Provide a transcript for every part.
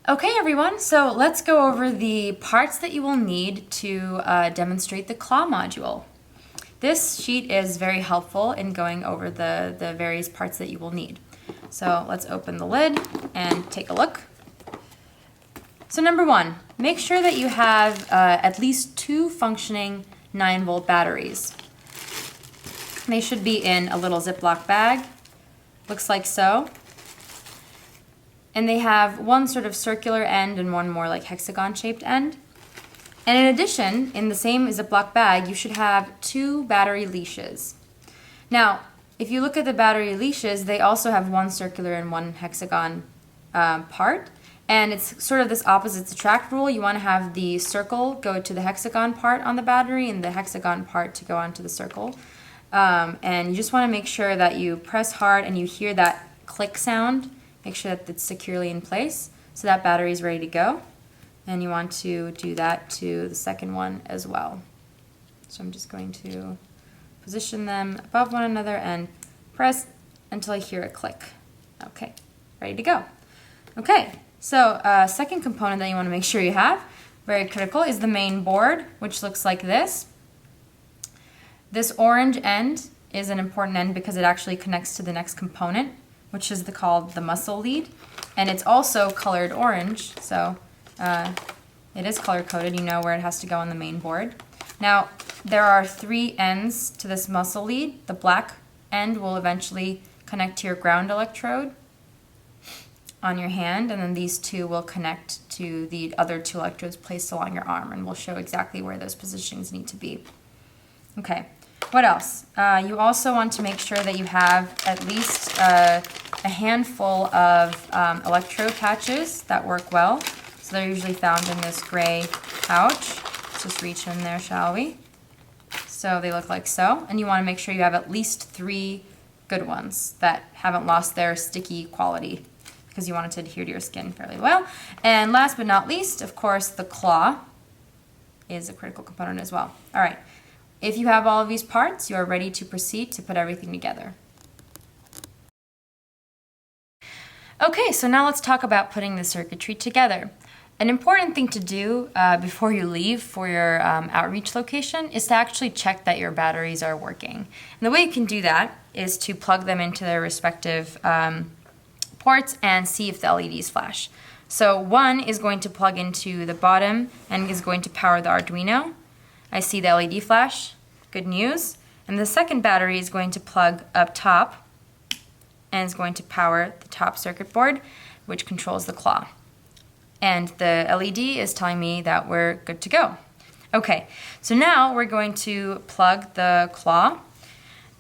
Okay everyone, so let's go over the parts that you will need to demonstrate the claw module. This sheet is very helpful in going over the various parts that you will need. So let's open the lid and take a look. So number one, make sure that you have at least 2 functioning 9-volt batteries. They should be in a little Ziploc bag, looks like so. And they have one sort of circular end and one more like hexagon-shaped end. And in addition, in the same Ziploc bag, you should have 2 battery leashes. Now, if you look at the battery leashes, they also have one circular and one hexagon part. And it's sort of this opposites attract rule. You want to have the circle go to the hexagon part on the battery and the hexagon part to go onto the circle. And you just want to make sure that you press hard and you hear that click sound. Make sure that it's securely in place so that battery is ready to go. And you want to do that to the second one as well. So I'm just going to position them above one another and press until I hear a click. Okay, ready to go. Okay, so second component that you want to make sure you have, very critical, is the main board, which looks like this. This orange end is an important end because it actually connects to the next component, which is called the muscle lead, and it's also colored orange, so it is color coded. You know where it has to go on the main board. Now there are 3 ends to this muscle lead. The black end will eventually connect to your ground electrode on your hand, and then these 2 will connect to the other 2 electrodes placed along your arm, and we'll show exactly where those positionings need to be. Okay. What else? You also want to make sure that you have at least a handful of electrode patches that work well. So they're usually found in this gray pouch. Let's just reach in there, shall we? So they look like so. And you want to make sure you have at least 3 good ones that haven't lost their sticky quality because you want it to adhere to your skin fairly well. And last but not least, of course, the claw is a critical component as well. All right. If you have all of these parts, you are ready to proceed to put everything together. Okay, so now let's talk about putting the circuitry together. An important thing to do before you leave for your outreach location is to actually check that your batteries are working. And the way you can do that is to plug them into their respective ports and see if the LEDs flash. So one is going to plug into the bottom and is going to power the Arduino. I see the LED flash, good news. And the second battery is going to plug up top and is going to power the top circuit board, which controls the claw. And the LED is telling me that we're good to go. Okay, so now we're going to plug the claw.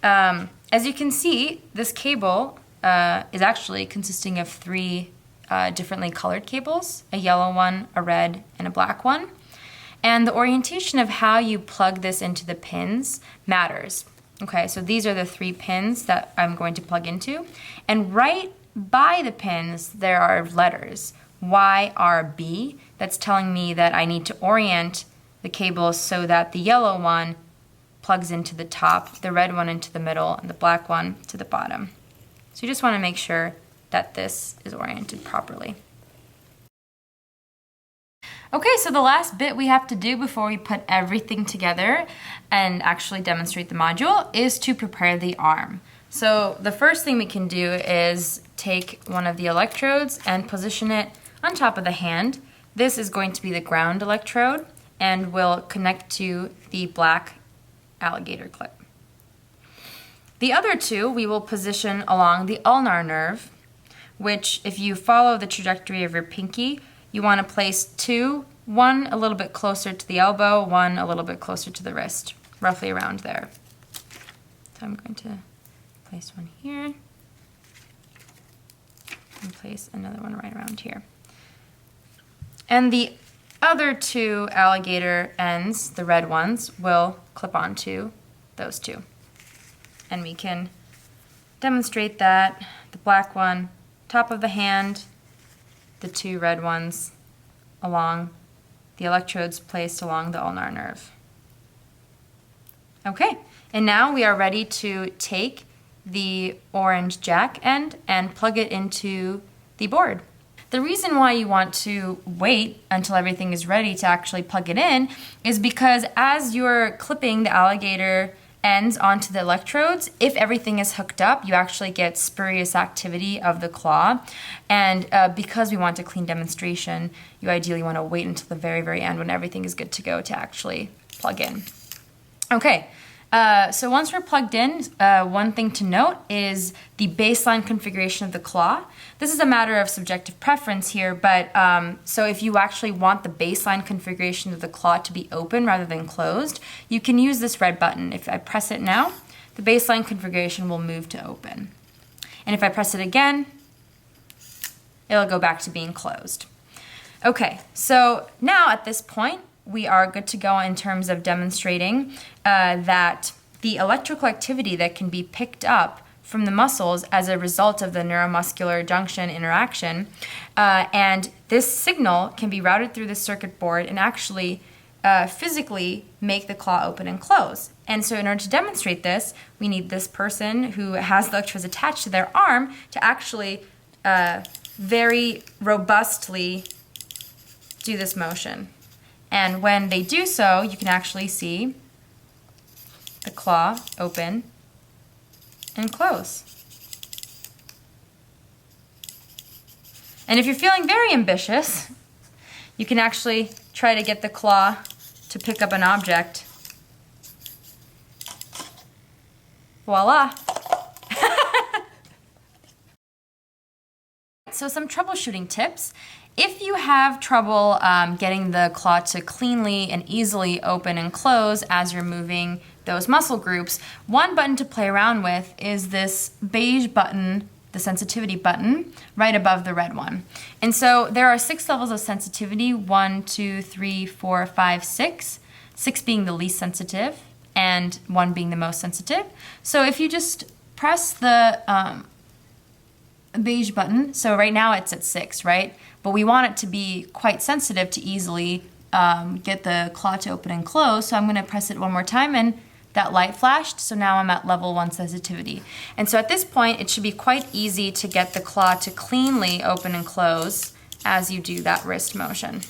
As you can see, this cable is actually consisting of 3 differently colored cables, a yellow one, a red, and a black one. And the orientation of how you plug this into the pins matters. Okay, so these are the 3 pins that I'm going to plug into. And right by the pins, there are letters, Y, R, B, that's telling me that I need to orient the cables so that the yellow one plugs into the top, the red one into the middle, and the black one to the bottom. So you just want to make sure that this is oriented properly. Okay, so the last bit we have to do before we put everything together and actually demonstrate the module is to prepare the arm. So the first thing we can do is take one of the electrodes and position it on top of the hand. This is going to be the ground electrode and will connect to the black alligator clip. The other 2 we will position along the ulnar nerve, which if you follow the trajectory of your pinky, you want to place 2, one a little bit closer to the elbow, one a little bit closer to the wrist, roughly around there. So I'm going to place one here and place another one right around here. And the other 2 alligator ends, the red ones, will clip onto those 2. And we can demonstrate that. The black one, top of the hand, the 2 red ones along the electrodes placed along the ulnar nerve. Okay, and now we are ready to take the orange jack end and plug it into the board. The reason why you want to wait until everything is ready to actually plug it in is because as you're clipping the alligator ends onto the electrodes, if everything is hooked up, you actually get spurious activity of the claw. And because we want a clean demonstration, you ideally want to wait until the very, very end when everything is good to go to actually plug in. Okay. So once we're plugged in, one thing to note is the baseline configuration of the claw. This is a matter of subjective preference here, but so if you actually want the baseline configuration of the claw to be open rather than closed, you can use this red button. If I press it now, the baseline configuration will move to open. And if I press it again, it'll go back to being closed. Okay, so now at this point, we are good to go in terms of demonstrating that the electrical activity that can be picked up from the muscles as a result of the neuromuscular junction interaction, and this signal can be routed through the circuit board and actually physically make the claw open and close. And so in order to demonstrate this, we need this person who has the electrodes attached to their arm to actually very robustly do this motion. And when they do so, you can actually see the claw open and close. And if you're feeling very ambitious, you can actually try to get the claw to pick up an object. Voila! So some troubleshooting tips. If you have trouble getting the claw to cleanly and easily open and close as you're moving those muscle groups, one button to play around with is this beige button, the sensitivity button, right above the red one. And so there are 6 levels of sensitivity, 1, 2, 3, 4, 5, 6, 6 being the least sensitive and 1 being the most sensitive. So if you just press the beige button, so right now it's at 6, right? But we want it to be quite sensitive to easily get the claw to open and close. So I'm going to press it one more time and that light flashed. So now I'm at level 1 sensitivity. And so at this point, it should be quite easy to get the claw to cleanly open and close as you do that wrist motion.